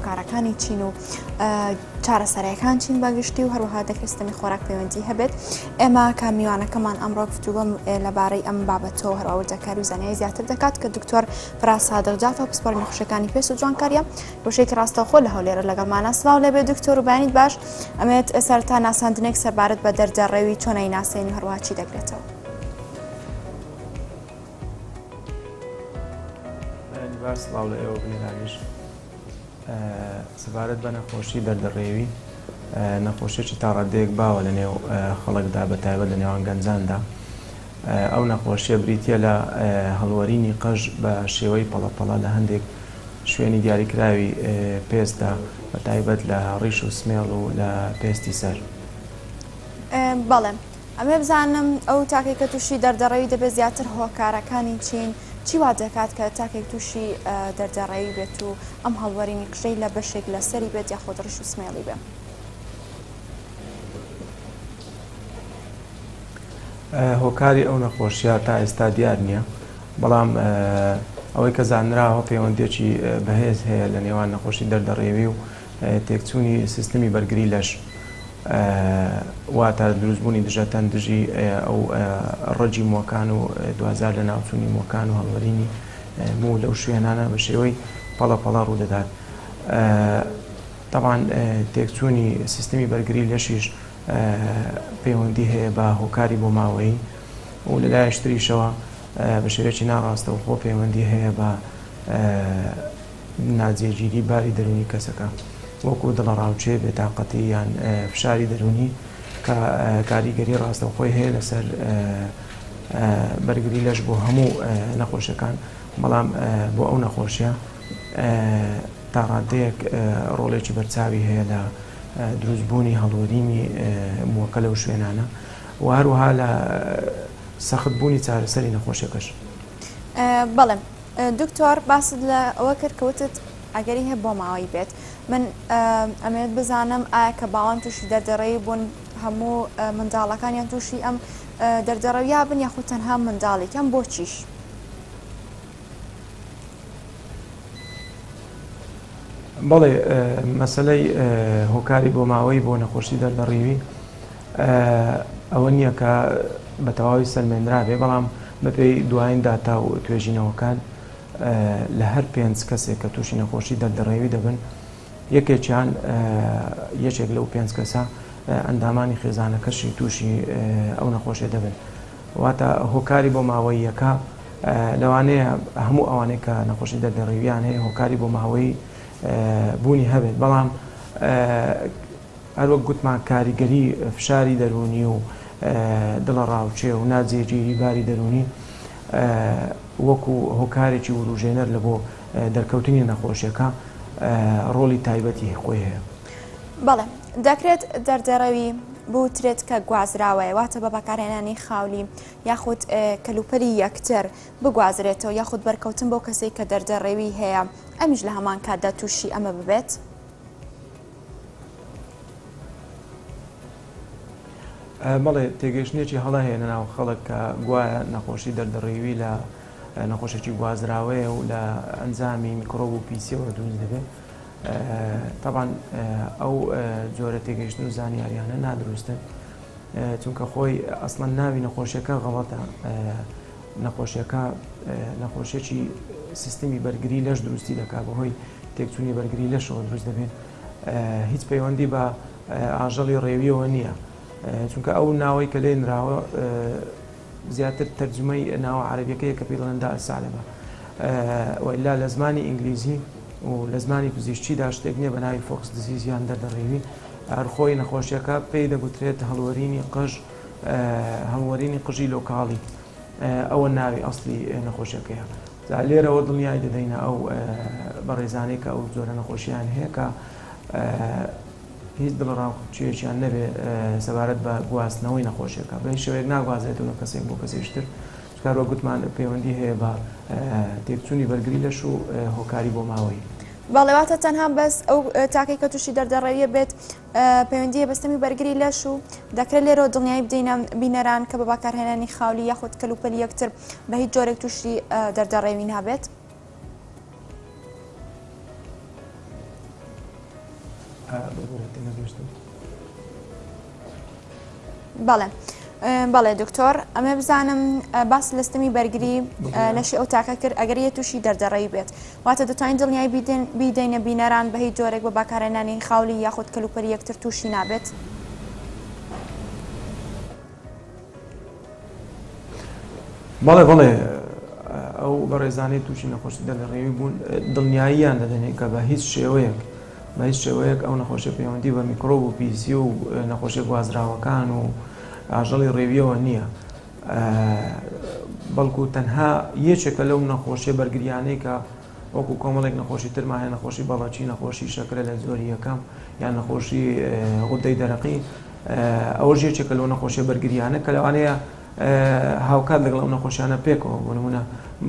هۆکارەکانی چین و چارەسەرەکان چین بەگشتی و هەروەها دەکرێستەمی خۆراک پەیوەندی هەبێت. ئێمە کامیوانەکەمان ئەمڕۆ گفتوگۆم لەبارەی ئەم بابەتەوە هەروە وردەکاری و زانیاری زیاتر دەکات کە دکتۆر فراس سادق جافە پسپۆڕی نەخۆشیەکانی پێست و جوانکاریە بۆشێکی ڕاستەوخۆ لە هەولێرە لەگەڵمانە. سڵاو لێبێ دکتۆر و بەیانیت باش. ئەمێت سەرەتا ناساندنێک سەربارەت بە دەرجەڕێوی چۆن ئەیناسێن و هەروەها چی دەگرێتەوە؟ سڵاو لە ئێوە بنێرانیش سەبارەت بە نەخۆشی دەردەڕێوی نەخۆشیێکی تا ڕادەیەک باوە لە نێو خەڵکدا بەتایبەت لە نێوان گەنجاندا. ئەو نەخۆشیە بریتە لە هەڵوەرینی قەژ بە شێوەی پەڵەپەڵە لە هەندێک شوێنی دیاریکراوی پێستدا بەتایبەت لە ڕیش و سمێڵ و لە پێستی سەر. بەڵێ ئەمێ بزانم ئەو تاکێک کە تووشی دەردەڕەوی دەبێت زیاتر هۆکارەکانی چین چی وا دەکات کە تاکێک تووشی دەردەڕەوی بێت و ئەم هەڵوەرینی قژەی لە بەشێک لە سەری بێت یاخۆ ڕیش و سمێڵی بێ؟ هۆکاری ئەو نەخۆشیە تا ئێستا دیار نییە، بەڵام ئەوەی کە زانراوە پەیوەندێکی بەهێز هەیە لە نێوان نەخۆشی دەردەڕێوی و تێکچوونی سیستمی بەرگری لەش واتە دروستبوونی دژەتەن دژی ئەو ڕەجی مۆکان و دوازار لە ناوچوونی مۆکان و هەڵوەرینی مو لەو شوێنانە بە شێوەی پەڵەپەڵە ڕوودەدات. طبعاً تێکچوونی سیستمی بەرگری لەشیش پەیوەندی هەیە بە هۆکاری بۆ ماوەیی و لەلایەشتریشەوە بە شێوەیەکی ناڕاستەوخۆ پەیوەندی هەیە بە ناجێگیری باری دەرونی کەسەکە وەکو دڵەڕاوچێ بێتاقەتی یان فشاری دەرونی کە کاریگەری ڕاستەوخۆی هەیە لەسەر بەرگری لەش بۆ هەموو نەخۆشیەکان، بەڵام بۆ ئەو نەخۆشیە تا ڕادەیەک ڕۆڵێکی بەرچاوی هەیە لە دروستبوونی هەڵوەرینی مۆکە لەو شوێنانە و هەروەها لە سەختبوونی چارەسەری نەخۆشیەکەش. بەڵێ دکتۆر باست لە ئەوە کرد کەوتت ئەگەری هەیە بۆ ماوەی بێت. من ئەمێت بزانم ئایا کە باوان تووشی دەردەڕێی بوون هەموو منداڵەکانیان تووشی ئەم دەردەڕەویا بن یاخود تەنها منداڵێکیان بۆ چیش؟ بەڵێ مەسەلەی هۆکاری بۆ ماوەی بۆ نەخۆشی دەردەڕێوی ئەوە نییە کە بە تەواوی سەلمێنرا بێ، بەڵام بەپێی دوایین داتا و توێژینەوەکان لە هەر 5 کەسێک کە تووشی نەخۆشی دەردەڕێوی دەبن یەکێکیان یەکێک لەو 5 کەسە ئەندامانی خێزانەکەشی تووشی ئەو نەخۆشیە دەبن. واتە هۆکاری بۆ ماوەی یەکە لەوانەیە هەموو ئەوانەی کە نەخۆشی دەردەڕێویان هەیە هۆکاری بۆ ماوەی بوونی هەبێت، بەڵام هەروەک گوتمان کاریگەری فشاری دەرونی و دڵە ڕاوچێ و ناجێگیری باری دەرونی وەکو هۆکارێکی وروژێنەر لە بۆ دەرکەوتنی نەخۆشیەکە ڕۆڵی تایبەتی خۆی هەیە. بەڵێ دەکرێت دەردەڕەوی بوترێت کە گوازراوەیە واتە بە بەکارهێنانی خاولی یاخود کەلوپەری یەکتر بگوازرێتەوە یاخود بەرکەوتن بۆ کەسێک کە دەردەڕێوی هەیە ئەمیش لە هەمان کاتدا تووشی ئەمە ببێت؟ بەڵێ تێگەیشتنێکی هەڵە هەیە لە ناو خەڵک کە گوایە نەخۆشی دەردەڕێوی لە نەخۆشێکی گوازراوەیە و لە ئەنجامی میکرۆب و پیسیەوە دروست دەبێت. طبعاً ئەو جۆرە تێگەیشتن و زانیاریانە نادروستن چونکە خۆی ئەسڵەن ناوی نەخۆشیەکە غەڵەتە. نەخۆشیەکە نەخۆشیێکی سیستمی بەرگری لەش دروستی دەکات بەهۆی تێکچوونی بەرگری لەشەوە دروست دەبێت. هیچ پەیوەندی بە ئاژەڵی ڕێویەوە نییە چونکە ئەو ناوەی کە لێ نراوە زیاتر تەرجمەی ناوە عەرەبیەکەیە کە پێی دەڵێن دائەسالەمە وئیلا لە زمانی ئینگلیزی و لە زمانی پزیشکیدا شتێک نییە بە ناوی فۆکس دیزیز یان دەردەڕێوی. هەرخۆی نەخۆشیەکە پێی دەگوترێت هەڵوەرینی قژ، هەڵوەرینی قژی لۆکاڵی، ئەوە ناوی ئەسڵی نەخۆشیەکەیە. لێرەوە دڵنیای دەدەینە ئەو بەڕێزانەی کە ئەو جۆرە نەخۆشییان هەیە کە هیچ دڵڕاوچێکیان نەبێ سەبارەت بە گواستنەوەی نەخۆشیەکە بە هیچ شێوەیەک ناگوازێتەوە کەسێک بۆ کەسێشتر چکارۆ گوتمان پەیوەندی هەیە بە تێکچوونی بەرگری لەش و هۆکاری بۆ ماوەی. بەڵێواتە تەنها بەس ئەو تاکەی کە تووشی دەردەڕێویە بێت پەیوەندیە بەستەمی بەرگری لەش و دەکرێت لێرەوە دڵنیایی بدەینە بینەران کە بە بەکارهێنانی خاولی یاخود کەلوپەلی یەکتر بە هیچ جۆرێک تووشی دەردەڕێوی نابێت؟ بەڵێ دکتۆر ئەمە بزانم باس لەستەمی بەرگری لەشی ئەو تاکە کرد ئەگەر تووشی دەردەڕەوی بێت واتە دەتوانین دڵنیای بیدەینە بینەران بە هیچ جۆرێک بە باکارێنانی خاولی یاخود کەلوپەری یەکتر تووشی نابێت. بەڵێ ئەو بە ڕێزانەی تووشی نەخۆشی دەردەڕەوی بوون دڵنیاییان دەدەنێت کە بە هیچ شێوەیەک ئەو نەخۆشیە پەیوەندی بە میکرۆب و پیسی و نەخۆشیە گوازراوەکان و ئاژەڵی ڕێویەوە نییە، بەڵکو تەنها یەکێکە لەو نەخۆشیە بەرگریانەی کە وەکو کۆمەڵێک نەخۆشی ترماهەیە نەخۆشی بەڵەکی نەخۆشی شەکرە لە زۆری یەکەم یان نەخۆشی غودەی دەرەقی ئەوەش یەکێکە لەو نەخۆشیە بەرگریانە کە لەوانەیە هاوکات لەگەڵ ئەو نەخۆشیانە پێکەوە بۆ نمونە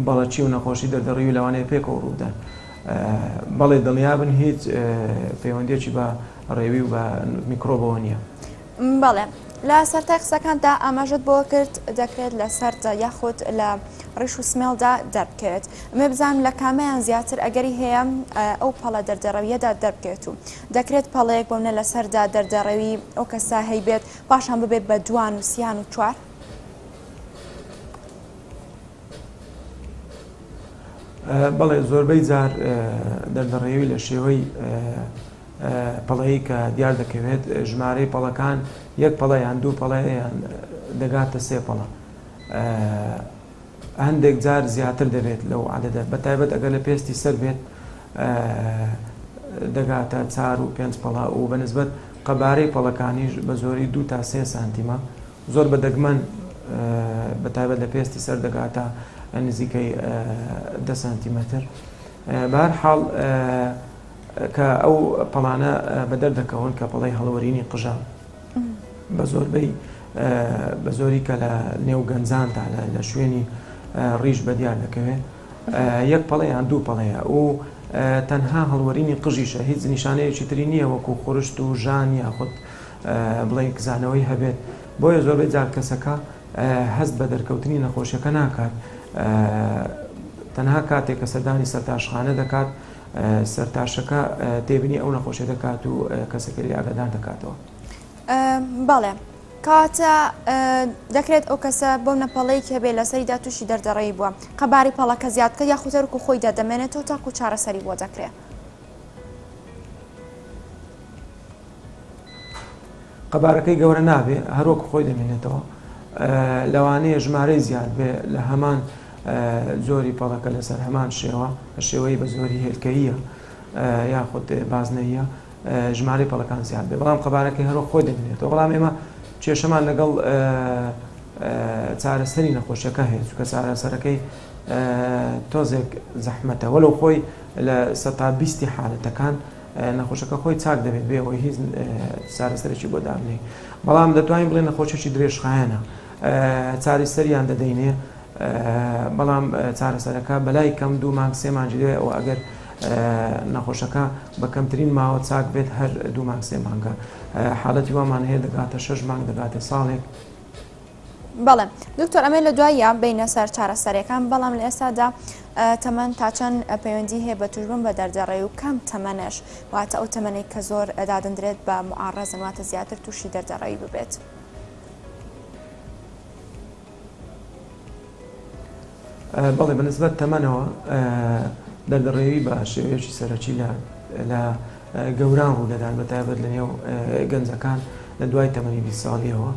بەڵەکی و نەخۆشی دەردەڕەوی لەوانەیە پێکەوە ڕوودان. بەڵێ دڵنیابن هیچ پەیوەندیەکی بە ڕێوی و بە میکرۆبەوە نییە. بەڵێ لە سەرتای قسەکاندا ئاماژت بۆ کرد دەکرێت لە سەرجە یاخود لە ڕیش و سمێڵدا دەربکەوێت. ئەمە بزانم لە کامیان زیاتر ئەگەری هەیە ئەو پەڵە دەردەڕەویەدا دەربکەوێت و دەکرێت پەڵەیەک بۆنە لە سەردا دەردەڕەوی ئەو کەسا هەیبێت پاشان ببێت بە دوان و سیان و چوار. بەڵێ زۆربەی جار دەردەڕێوی لە شێوەی پەڵەیە کە دیار دەکەوێت ژمارەی پەڵەکان یەک پەڵە یان دوو پەڵەیان دەگاتە سێ پەڵە، هەندێک جار زیاتر دەبێت لەو عادەدە بەتایبەت ئەگەر لە پێستی سەر بێت دەگاتە 4 و 5 پەڵە و بەنسبەت قەبارەی پەڵەکانیش بە زۆری 2 تا 3 سانتیمە زۆر بە دەگمەن بەتایبەت لە پێستی سەر دەگاتە نزیکەی 10 سانتیمەتر. بە هەر حاڵ کە ئەو پەڵانە بە دەردەکەون کە پەڵەی هەڵوەرینی قژە بە زۆری کە لە نێو گەنجاندا لە شوێنی ڕیش بەدیار دەکەوێت یەک پەڵەیان دوو پەڵەیە و تەنها هەڵوەرینی قژیشە، هیچ نیشانەیەکی تری نییە وەکو خورشت و ژان یاخود بڵێ کزانەوەی هەبێت. بۆیە زۆربەی جار کەسەکە هەست بە دەرکەوتنی نەخۆشیەکە ناکات، تەنها کاتێک کە سەردانی سەرتاشخانە دەکات سەرتاشەکە تێبینی ئەو نەخۆشیە دەکات و کەسەکەی ئاگادار دەکاتەوە. بەڵێ کاتە دەکرێت ئەو کەسە بۆ نەپەڵەی کە بێ لەسەریدا تووشی دەردەڕەوی بووە قەباری پەڵەکە زیادکە یاخوتەرک و خۆی دەدەمێنێتەوە تاکو چارەسەری بۆ دەکرێت. قەبارەکەی گەورە نابێ هەروەکو خۆی دەمێنێتەوە، لەوانەیە ژمارەی زیاد بێ لە هەمان زۆری پەڵەکە لەسەر هەمان شێوەی بە زۆری هێلکەیە یاخود بازنەیە ژمارەی پەڵەکان زیاد بێ، بەڵام قەبارەکەی هەروە خۆی دەمێنێتەوە. بەڵام ئێمە کێشەمان لەگەڵ چارەسەری نەخۆشیەکە هەیە چونکە چارەسەرەکەی تۆزێک زەحمەتە وەلو خۆی لە 120 حالەتەکان نەخۆشەکە خۆی چاک دەبێت بێەوەی هیچ چارەسەرێکی بۆ دابنێ، بەڵام دەتوانین بڵێن نەخۆشیێکی درێژخایەنە چاری سەریان دەدەینێ، بەڵام چارەسەرەکە بەلای کەم 2 مانگ 3 مانگی دەوێت ئەو ئەگەر نەخۆشەکە بە کەمترین ماوە چاک بێت هەر 2 مانگ 3 مانگە حاڵەتی وامان هەیە دەگاتە 6 مانگ دەگاتە ساڵێک. بەڵێ دکتۆر ئەمە لە دوایە بینە سەر چارەسەرەکان، بەڵام لە ئێستادا تەمەەن تا چەند پەیوەندی هەیە بە توژبوون بە دەردەڕێ و کەم تەمەنش واتە ئەو تەمەنەی کە زۆر دادەندرێت بە معارەزن واتە زیاتر تووشی دەردەڕەوی ببێت. بەڵێ بەنسبەت تەمەنەوە دەردەڕێوی بە شێوەیەکی سەرەکی لە گەوران ڕوودەدات بەتایبەت لە نێو گەنجەکان لە دوای تەمەنی 20 ساڵیەوە،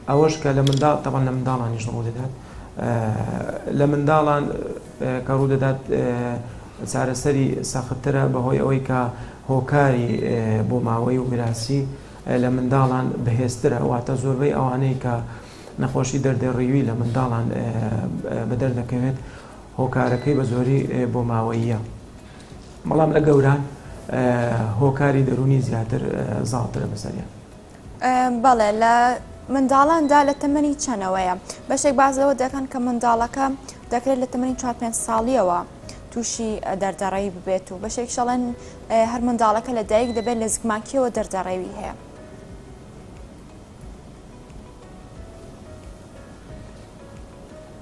ئەوەش کە لە منداڵ تەبەن لە منداڵانیش ڕوودەدات، لە منداڵان کە ڕوودەدات چارەسەری سەختترە بەهۆی ئەوەی کە هۆکاری بۆ ماوەی و میراسی لە منداڵان بەهێزترە، واتە زۆربەی ئەوانەی کە نەخۆشی دەردەڕێوی لە منداڵان بەدەردەکەوێت هۆکارەکەی بە زۆری بۆ ماوەییە، بەڵام لە گەوران هۆکاری دەرونی زیاتر زاڵترە بەسەریان. بەڵێ لە منداڵاندا لە تەمەنی چەنەوەیە بەشێک بازەوە دەکەن کە منداڵەکە دەکرێت لە تەمەنی 4-5 ساڵیەوە تووشی دەردەڕەوی ببێت و بەشێک شەڵەن هەر منداڵەکە لە دایک دەبێت لە زگماکیەوە دەردەڕەوی هەیە.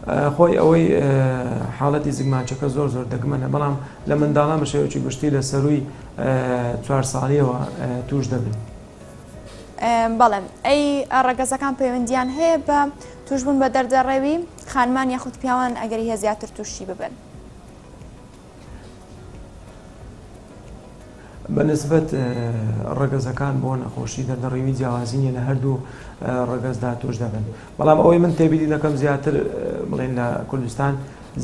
خۆی ئەوەی حاڵەتی زگماچەکە زۆر زۆر دەگمەنە بەڵام لە منداڵان بە شێوەیەکی گشتی لە سەرووی 4 ساڵیەوە توش دەبن. بەڵێم ئەی ڕەگەزەکان پەیوەندیان هەیە بە توشبوون بە دەردەڕێوی خانمان یاخود پیاوان ئەگەری هە زیاتر تووشی ببن. بەنسبەت ڕەگەزەکان بۆ نەخۆشی دەردەڕێوی جیاوازینە لە هەردوو ڕەگەزدا توش دەبن بەڵام ئەوەی من تێبیری دەکەم زیاتر بڵێن لە کوردستان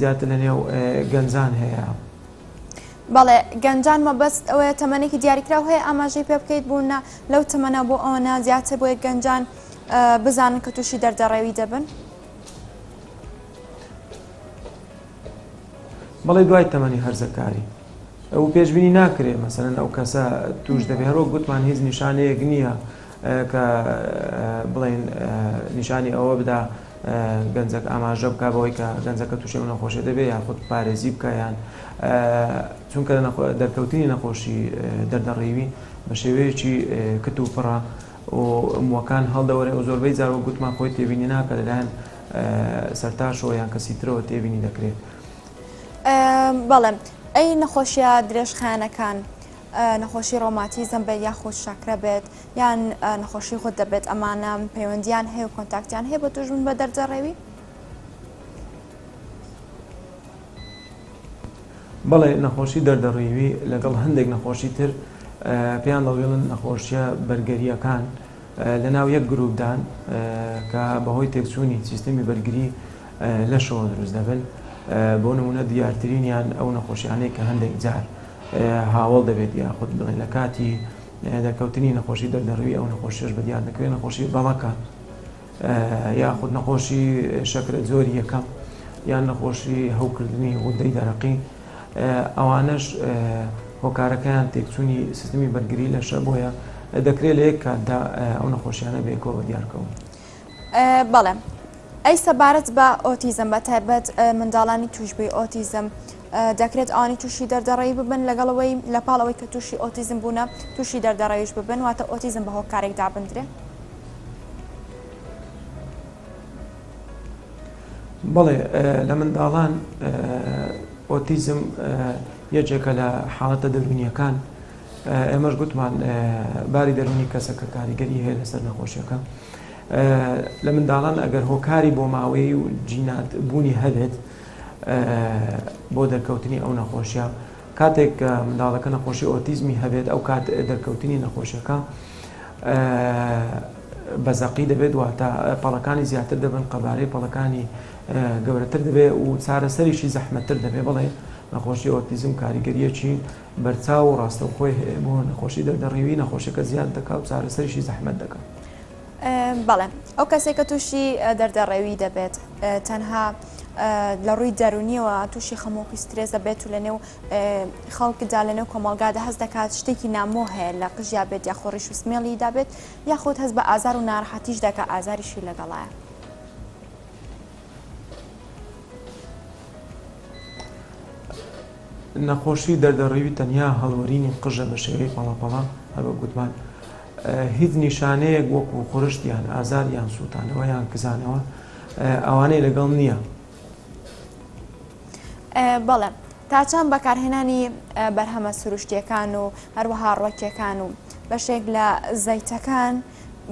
زیاتر لە نێو گەنجان هەیە. بەڵێ گەنجان مەبەست ئەوەیە تەمەنێکی دیاریکراو هەیە ئاماژەی پێ بکەیت بوونە لەو تەمەنە بۆ ئەوەنە زیاتر بۆیە گەنجان بزانن کە تووشی دەردەڕێوی دەبن. بەڵێ دوای تەمەنی هەرزەکاری ئەو پێشبینی ناکرێ مەسەرەن ئەو کەسە توش دەبێ هەرۆ گوتمان هیچ نیشانەیەک نییە کە بڵێن نیشانی ئەوە بدا گەنجەک ئاماژە بکە بەوەی کە گەنجەکە تووشی نەخۆشی دەبێت یاخود پارێزی بکەیان چونکە دەرکەوتنی نەخۆشی دەردەڕێوی بە شێوەیەکی کت و پڕە و مووەکان هەڵدەوەرێ و زۆربەی جارەوە گوتمان خۆی تێبینی ناکە لەلایەن سەرتاشەوە یان کەسی ترەوە تێبینی دەکرێت. بەڵێم ئەی نەخۆشیە درێژخانەکان نەخۆشی ڕۆماتیزم بێت یاخود شاکرە بێت یان نەخۆشی خۆت دەبێت ئەمانە پەیوەندیان هەیە و کۆنتاکتیان هەیە بە توشبوون بە دەردەڕێوی؟ بەڵێ نەخۆشی دەردەڕێوی لەگەڵ هەندێک نەخۆشی تر پێیان دەڵێن نەخۆشیە بەرگەریەکان لە ناو یەک گرروپدان کە بەهۆی تێکچوونی سیستەمی بەرگری لەشەوە دروست دەبن. بۆ نمونە دیارترینیان ئەو نەخۆشیانەی کە هەندێک جار هاوڵ دەبێت یاخود بڵێن لە کاتی دەرکەوتنی نەخۆشی دەردەڕێوی ئەو نەخۆشیش بەدیار دەکرێت نەخۆشی بەڵەکە یاخود نەخۆشی شەکرە زۆری یەکەم یان نەخۆشی هەوکردنی غودەی دەرەقی ئەوانش هۆکارەکەیان تێکچوونی سیستەمی بەرگری لەشە بۆیە دەکرێت لە یەک کاتدا ئەو نەخۆشیانە بێکەوە بەدیارکەون. بەڵێ ئەی سەبارەت بە ئۆتیزم بە تایبەت منداڵانی توشبووی ئۆتیزم دەکرێت ئەوانی تووشی دەردەڕێوی ببن لەگەڵەوەی لە پاڵەوەی کە تووشی ئۆتیزم بوونە تووشی دەردەڕێویش ببن واتە ئۆتیزم بە هۆکارێک دابدرێ؟ بەڵێ لە منداڵان ئۆتیزم یەکێکە لە حاڵەتە دەرونیەکان ئێمەش گوتمان باری دەرونی کەسەکە کاریگەری هەیە لەسەر نەخۆشیەکە. لە منداڵان ئەگەر هۆکاری بۆ ماوەی و جینات بوونی هەبێت بۆ دەرکەوتنی ئەو نەخۆشیە کاتێک منداڵەکە نەخۆشی ئۆتیزمی هەبێت ئەو کات دەرکەوتنی نەخۆشیەکە بەزەقی دەبێت واتە پەڵەکانی زیاتر دەبن قەبارەی پەڵەکانی گەورەتر دەبێت و چارەسەریشی زەحمەتتر دەبێت. بڵێ نەخۆشی ئۆتیزم کاریگەریەکی بەرچاو و ڕاستەوخۆی هەیە بۆ نەخۆشی دەردەڕێوی نەخۆشیەکە زیاد دەکات و چارەسەریشی زەحمەت دەکات. بەڵێ ئەو کەسێک کە تووشی دەردەڕێوی دەبێت تەنها لە ڕووی دەرونیەوە تووشی خەمۆکی سترێس دەبێت و لەنێو خەڵکدا لەنێو کۆمەڵگادا هەست دەکات شتێکی نامۆ هەیە لە قژیا بێت یا خۆڕیش و سمێڵی دابێت یاخود هەست بە ئازار و ناڕەحەتیش دەکات ئازاریشی لەگەڵایە. نەخۆشی دەردەڕێوی تەنیا هەڵوەرینی قژە بە شێوەی پەڵەپەڵە هەروە گوتمان هیچ نیشانەیەک وەکو خورشتیان ئازاریان سووتانەوە یان کزانەوە ئەوانەی لەگەڵ نییە. بەڵێ تا چەند بەکارهێنانی بەرهەمە سروشتیەکان و هەروەها ڕۆکیەکان و بەشێک لە زەیتەکان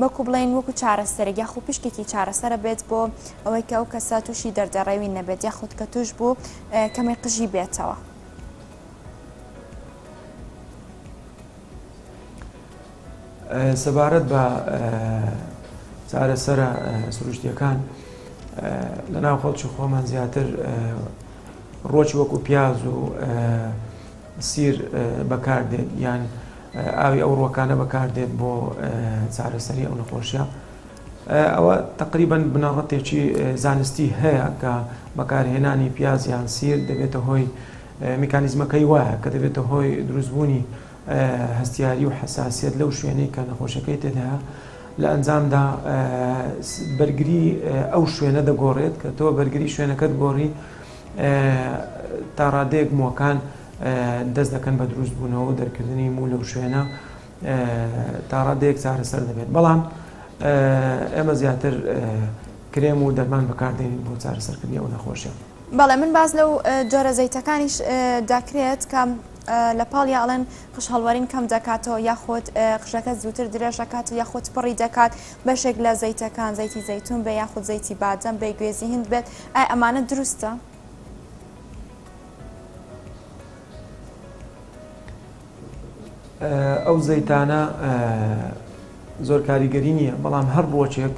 وەکو بڵێن وەکو چارەسەرێک یاخود پشتێکی چارەسەرە بێت بۆ ئەوەی کە ئەو کەسە تووشی دەردەڕێوی نەبێت یاخود کە توش بوو کەمێ قژی بێتەوە. سەبارەت بە چارەسەرە سروشتیەکان لە ناو خەڵکی خۆمان زیاتر ڕۆکی وەکو پیاز و سیر بەکاردێت یان ئاوی ئەو ڕۆکانە بەکاردێت بۆ چارەسەری ئەو نەخۆشیە. ئەوە تقریباً بنەڕەتێکی زانستی هەیە کە بەکارهێنانی پیاز یان سیر دەبێتە هۆی میکانیزمەکەی وایە کە دەبێتە هۆی دروستبوونی هەستیاری و حساسیت لەو شوێنەی کە نەخۆشەکەی تێدا لە ئەنجامدا بەرگری ئەو شوێنە دەگۆڕێت کە تۆ بەرگری شوێنەکەت گۆڕی تا ڕادەیەک مووەکان دەست دەکەن بە دروست بوونەوە و دەرکردنی مو لەو شوێنە تا ڕادەیەک چارەسەر دەبێت. بەڵام ئێمە زیاتر کرێم و دەرمان بەکاردێنین بۆ چارەسەرکردنی ئەو نەخۆشیە. بەڵێ من باز لەو جۆرە زەیتەکانیش دەکرێت کە لە پاڵ یاڵێن قش هەڵوەرین کەم دەکاتەوە یاخۆت قژەکە زووتر درێژەکات و یاخۆت پڕی دەکات بەشێک لە زەیتەکان زەیتی زەیتون بێ یاخود زەیتی بادەم بێ گوێزی هند بێت ئای ئەمانە دروستە؟ ئەو زەیتانە زۆر کاریگەری نییە بەڵام هەر ڕۆچێک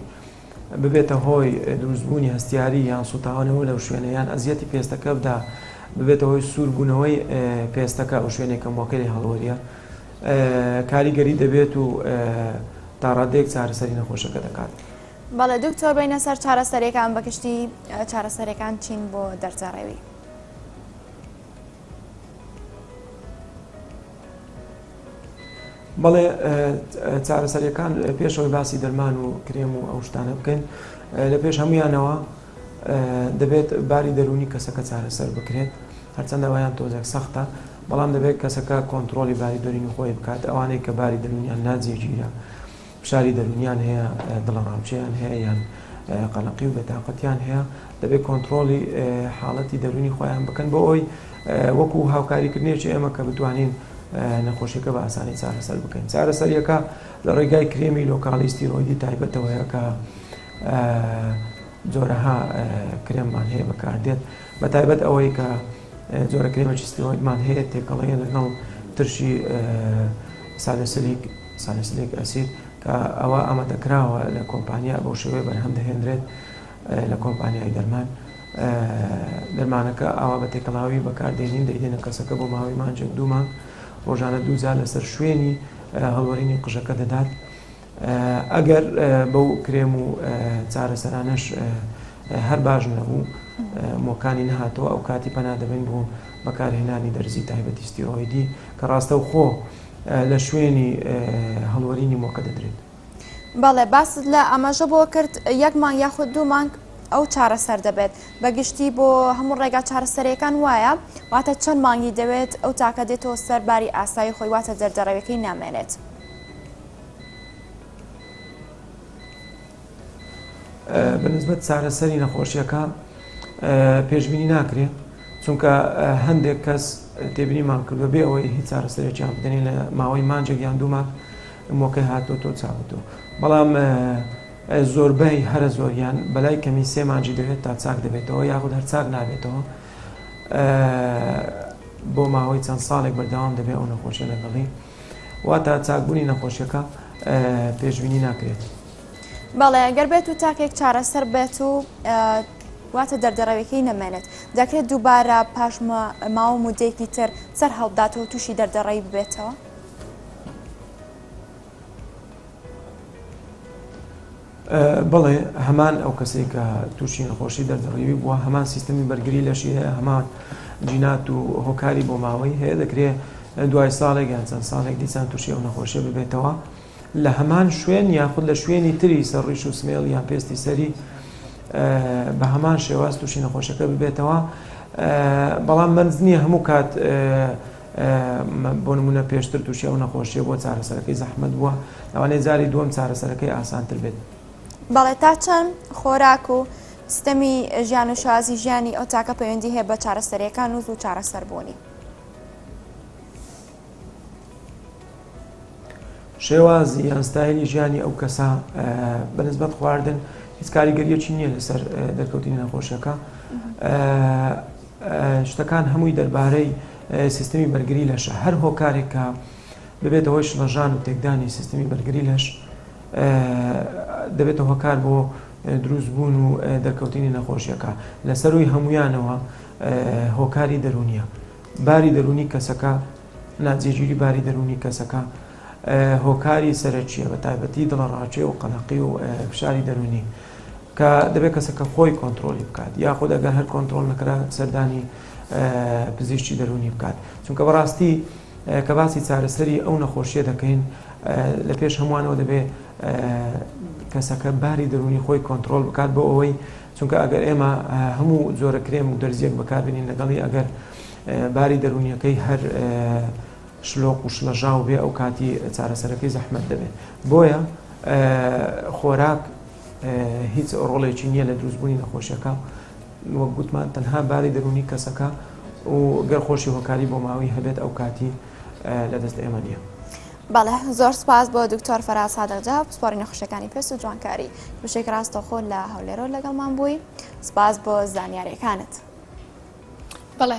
ببێتە هۆی دروستبوونی هەستیاری یان سوتاوانەوە لەو شوێنە یان ئەزیەتی پێستەکە بدا ببێتە هۆی سووربوونەوەی پێستەکە ئەو شوێنێک کە مۆکەری هەڵوەریە کاریگەری دەبێت و تا ڕادەیەک چارەسەری نەخۆشەکە دەکات. بەڵێ دکتۆر بینە سەر چارەسەرەکان بەگشتی چارەسەرەکان چین بۆ دەرجەڕێوی. بەڵێ چارەسەریەکان پێشەوەی باسی دەرمان و کرێم و ئەو شتانە بکەین لە پێش هەمویانەوە دەبێت باری دەرونی کەسەکە چارەسەر بکرێت هەرچەندە ئەویان تۆزێک سەختە بەڵام دەبێت کەسەکە کۆنتترۆلی باری دەرونی خۆی بکات ئەوانەی کە باری دەرونیان ناجێگیرە پشاری دەرونیان هەیە دڵەڕامچیان هەیە یان قەلەقی و بێتاقەتیان هەیە دەبێت کۆنتترۆلی حاڵەتی دەرونی خۆیان بکەن بۆ ئەوی وەکو هاوکاریکردنێکی ئێمە کە بتوانین نەخۆشیەکە بە ئاسانی چارەسەر بکەین. چارەسەریەکە لە ڕێگای کرێمی لۆکاڵی ستیرۆیدی تایبەتەوەیە کە جۆرەها کرێممان هەیە بەکاردێت بە تایبەت ئەوەی کە جۆرە کرێمێکی ستیرۆیدمان هەیە تێکەڵەیە لەگەڵ ترشی سالسیلیک ئەسید کە ئەوە ئامادەکراوە لە کۆمپانیا بەو شێوەیە بەرهەم دەهێنرێت لە کۆمپانیای دەرمان دەرمانەکە ئاوا بە تێکەڵاوی بەکاردێنین دەیدێنە کەسەکە بۆ ماوەی مانجێک دوو مانگ ڕۆژانە دووجار لەسەر شوێنی هەڵوەرینی قژەکە دەدات. ئەگەر بەو کرێم و چارەسەرانەش هەر باش نەبوو مۆکانی نەهاتەوە ئەو کاتی پەنا دەبین بۆ بەکارهێنانی دەرزی تایبەتی ستیرۆیدی کە ڕاستە و خۆ لە شوێنی هەڵوەرینی مۆکە دەدرێت. بەڵێ باست لە ئەمەژە بۆ کرد یەک مانگ یاخود دوو مانگ ئەو چارەسەر دەبێت بەگشتی بۆ هەموو ڕێگا چارەسەرەکان وایە واتە چەند مانگی دەوێت ئەو تاکە دێتەوە سەر باری ئاسایی خۆی واتە دەردەڕەوەکەی نامێنێت. بەنسبەت چارەسەری نەخۆشیەکە پێشبینی ناکرێت چونکە هەندێک کەس تێبینیمان کردووە بێ ئەوەی هیچ چارەسەرێکیان بدەنێ لە ماوەی مانجێک یان دوو مانگ مۆکەی هاتۆ چاوتەوە بەڵام زۆربەی هەرە زۆریان بەلای کەمی سێ مانجی دەوێت تا چاک دەبێتەوە یاخود هەر چاک نابێتەوە بۆ ماوەی چەند ساڵێک بەردەوام دەبێت ئەو نەخۆشیە لەگەڵی واتە چاکبوونی نەخۆشیەکە پێشبینی ناکرێت. بەڵێ ئەگەر بێت و تاکێک چارەسەر بێت و واتە دەردەڕەوەکەی نەمێنێت دەکرێت دووبارە پاش ماوە مودەیەکی تر سەر هەڵداتەوە تووشی دەردەڕەوی ببێتەوە؟ بەڵێ هەمان ئەو کەسێک کە تووشی نەخۆشی دەردەڕەوی بووە هەمان سیستەمی بەرگری لەشی هەیە هەمان جینات و هۆکاری بۆ ماوەی هەیە دەکرێت دوای ساڵێک یان چەند ساڵێک دیسان تووشی ئەو نەخۆشیە ببێتەوە لە هەمان شوێن یاخود لە شوێنی تری سەرڕیش و سمێڵ یان پێستی سەری بە هەمان شێواز تووشی نەخۆشیەکە ببێتەوە بەڵام مەرج نییە هەموو کات بۆ نمونە پێشتر تووشی ئەو نەخۆشیە بۆ چارەسەرەکەی زەحمەت بووە لەوانەیە جاری دووەم چارەسەرەکەی ئاسانتر بێت. بەڵێ تا چەند خۆراک و سیستەمی ژیان و شازی ژیانی ئەو تاکە پەیوەندی هەیە بە چارەسەریەکان و زوو چارەسەربوونی؟ شێوازی یان ستایلی ژیانی ئەو کەسە بەنسبەت خواردن هیچ کاریگەریەکی نییە لەسەر دەرکەوتنی نەخۆشیەکە شتەکان هەمووی دەربارەی سیستەمی بەرگری لەشە هەر هۆکارێک کە ببێتە هۆی شڵەژان و تێکدانی سیستەمی بەرگری لەش دەبێتە هۆکار بۆ دروستبوون و دەرکەوتنی نەخۆشیەکە لەسەروی هەمویانەوە هۆکاری دەرونیە باری دەرونی کەسەکە ناجێگیری باری دەرونی کەسەکە هۆکاری سەرچیە بە تایبەتی دڵەڕاکێ و قەلەقی و فشاری دەرونی کە دەبێت کەسەکە خۆی کۆنتترۆلی بکات یاخود ئەگەر هەر کۆنتترۆل نەکرا سەردانی پزیشکی دەرونی بکات چونکە بەڕاستی کە باسی چارەسەری ئەو نەخۆشیە دەکەین لە پێش هەمووانەوە دەبێت کەسەکە باری دەرونی خۆی کۆنتترۆل بکات بۆ ئەوەی چونکە ئەگەر ئێمە هەموو جۆرە کرێم و دەرزیەک بەکاربێنین لەگەڵی ئەگەر باری دەرونیەکەی هەر شلۆق و شلەژاو بێ ئەو کاتی چارەسەرەکەی زەحمەت دەبێت بۆیە خۆراک هیچ ڕۆڵێکی نییە لە دروستبوونی نەخۆشیەکە وەک گوتمان تەنها باری دەرونی کەسەکە و گەر خۆشی هۆکاری بۆ ماوەی هەبێت ئەو کاتی لە دەست ئێمە نییە. بەڵێ زۆر سپاس بۆ دکتۆر فەراز سادەقجا پسپۆڕی نەخۆشیەکانی پێست و جوانکاری بشێک ڕاستەخۆ لە هەولێرۆ لەگەڵمان بووی. سپاس بۆ زانیاریەکانت. بەڵێ